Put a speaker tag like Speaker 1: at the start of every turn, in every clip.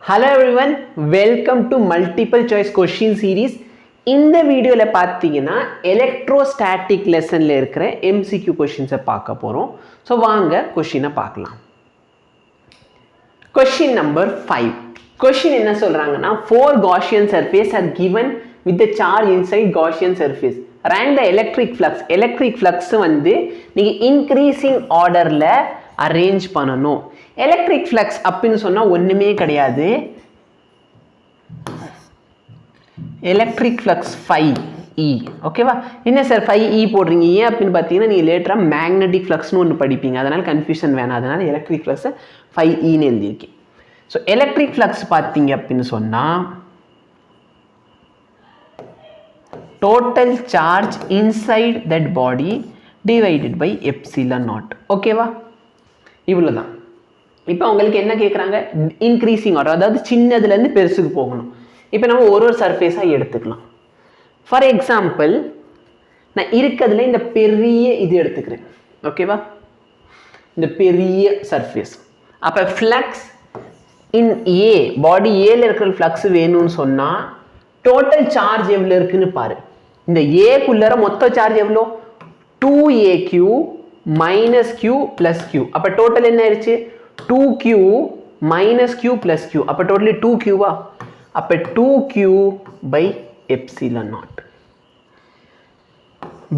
Speaker 1: Hello everyone, welcome to multiple choice question series. இந்த வீடியோல பாத்தீங்கன்னா electrostatic lessonல இருக்கிற MCQ questions பார்க்க போறோம். சோ வாங்க क्वेश्चனை பார்க்கலாம். Question number 5. Question என்ன சொல்றாங்கன்னா four Gaussian surface are given with the charge inside Gaussian surface. Rank the electric flux. Electric flux வந்து நீங்க increasing orderல அரேஞ்ச் பண்ணணும். எலக்ட்ரிக் ஃப்ளக்ஸ் அப்படின்னு சொன்னா ஒண்ணுமே கிடையாது. எலக்ட்ரிக் ஃப்ளக்ஸ் phi ஓகேவா? என்ன சார் phi போடுறீங்க ஏன் அப்படின்னு பார்த்தீங்கன்னா நீங்க லேட்டரா மேக்னெட்டிக் ஃப்ளக்ஸ்னு ஒன்று படிப்பீங்க, அதனால கன்ஃபியூஷன் வேணாம். அதனால எலக்ட்ரிக் ஃப்ளக்ஸ் phi எழுதியிருக்கேன். ஸோ எலக்ட்ரிக் ஃப்ளக்ஸ் பார்த்தீங்க அப்படின்னு சொன்னா total charge inside that body divided by epsilon naught. ஓகேவா? இவ்வளோதான். இப்போ உங்களுக்கு என்ன கேட்குறாங்க, இன்க்ரீசிங் ஆர்டர், அதாவது சின்னதுலேருந்து பெருசுக்கு போகணும். இப்போ நம்ம ஒரு சர்ஃபேஸாக எடுத்துக்கலாம். ஃபார் எக்ஸாம்பிள் நான் இருக்கிறதுல இந்த பெரிய இது எடுத்துக்கிறேன். ஓகேவா? இந்த பெரிய சர்ஃபேஸ். அப்போ ஃப்ளக்ஸ் இன் ஏ, பாடி ஏல இருக்கிற ஃப்ளக்ஸ் வேணும்னு சொன்னால் டோட்டல் சார்ஜ் எவ்வளோ இருக்குன்னு பாரு. இந்த ஏக்குள்ளார மொத்த சார்ஜ் எவ்வளோ? 2AQ minus Q plus Q. அப்போ டோட்டல் என்ன ஆயிடுச்சு? 2Q minus Q plus Q. அப்போ டோட்டலி 2Q வா? அப்போ 2Q by epsilon naught.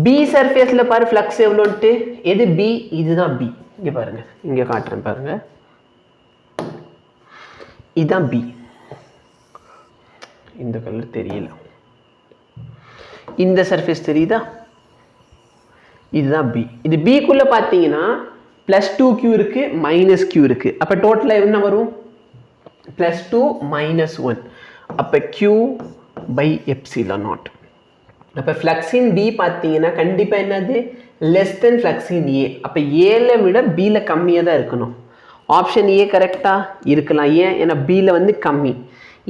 Speaker 1: B சர்ஃபேஸ்ல பாரு ஃப்ளக்ஸ் எவ்வளோன்ட்டு. எது B? இதுதான் B. இங்கே பாருங்க, இங்கே காட்டுறேன் பாருங்க, இதுதான் B. இந்த கலர் தெரியல, இந்த சர்ஃபேஸ் தெரியுதா? இதுதான் B. இது Bக்குள்ள பார்த்தீங்கன்னா +2Q இருக்கு, -Q இருக்கு. அப்போ டோட்டலாக என்ன வரும்? +2 -1. அப்போ Q by epsilon naught. அப்போ ஃப்ளக்ஸின் B பார்த்தீங்கன்னா கண்டிப்பாக என்னது? லெஸ் தென் ஃப்ளக்ஸின் A. அப்போ ஏல விட Bல கம்மியாக தான் இருக்கணும். ஆப்ஷன் A கரெக்டாக இருக்கலாம். ஏன்? ஏன்னா Bல வந்து கம்மி.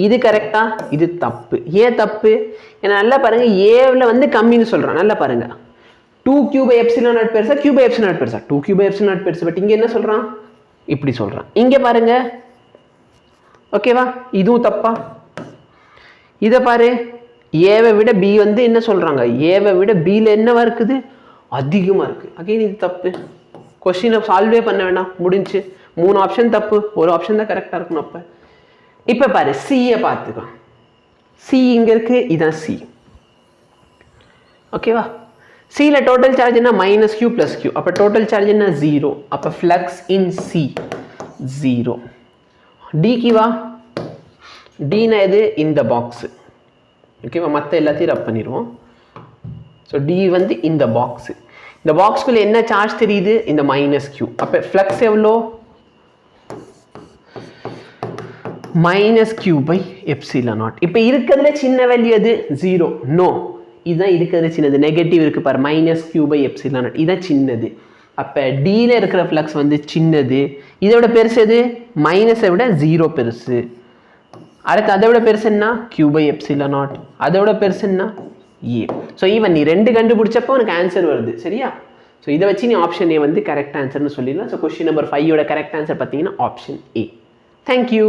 Speaker 1: இது கரெக்டா? இது தப்பு. ஏன் தப்பு? ஏன்னா நல்லா பாருங்க, ஏவில் வந்து கம்மின்னு சொல்கிறான். நல்லா பாருங்க, 2Q by epsilon naught பெருசா, Q by epsilon naught பெருசா? 2Q by epsilon naught பெருசு. பட் இங்கே என்ன சொல்கிறான்? இப்படி சொல்கிறான். இங்கே பாருங்க, ஓகேவா? இதுவும் தப்பா? இதை பாரு, ஏவை விட B வந்து என்ன சொல்கிறாங்க? ஏவை விட Bல என்னவா இருக்குது? அதிகமாக இருக்குது. அகைன் இது தப்பு. கொஸ்டினை சால்வே பண்ண வேண்டாம், முடிஞ்சு. 3 ஆப்ஷன் தப்பு, ஒரு ஆப்ஷன் தான் கரெக்டாக இருக்கணும். அப்போ இப்போ பாரு, சியை பார்த்துக்கோ. சி இங்கே இருக்குது, இதான் சி. ஓகேவா? சியில் டோட்டல் சார்ஜ் என்ன? -Q plus Q. அப்போ டோட்டல் சார்ஜ் என்ன? 0. அப்போ ஃப்ளக்ஸ் இன் சி 0. டிக்கு வா. டினா எது? இந்த பாக்ஸு. ஓகேவா? மற்ற எல்லாத்தையும் ரப் பண்ணிடுவோம். ஸோ டி வந்து இந்த பாக்ஸு. இந்த பாக்ஸ்குள்ளே என்ன சார்ஜ் தெரியுது? இந்த -Q. அப்போ ஃப்ளக்ஸ் எவ்வளோ? -Q by epsilon naught. இப்போ இருக்கிறதுல சின்ன வேல்யூ எது? 0. நோ, இதுதான் இருக்கிறது சின்னது. நெகட்டிவ் இருக்கு பாரு, -Q by epsilon naught. இதான் சின்னது. அப்போ டியில் இருக்கிற ஃப்ளக்ஸ் வந்து சின்னது. இதை விட பெருசு எது? மைனஸை விட 0 பெருசு. அடுத்து அதை விட பெருசு என்ன? Q by epsilon naught. அதை விட பெருசு என்ன? A. ஸோ ஈவன் நீ 2 கண்டுபிடிச்சப்போ உனக்கு ஆன்சர் வருது. சரியா? ஸோ இதை வச்சு நீ ஆப்ஷன் A வந்து கரெக்ட் ஆன்சர்னு சொல்லிடலாம். So question number 5 correct answer பார்த்தீங்கன்னா ஆப்ஷன் A. தேங்க்யூ.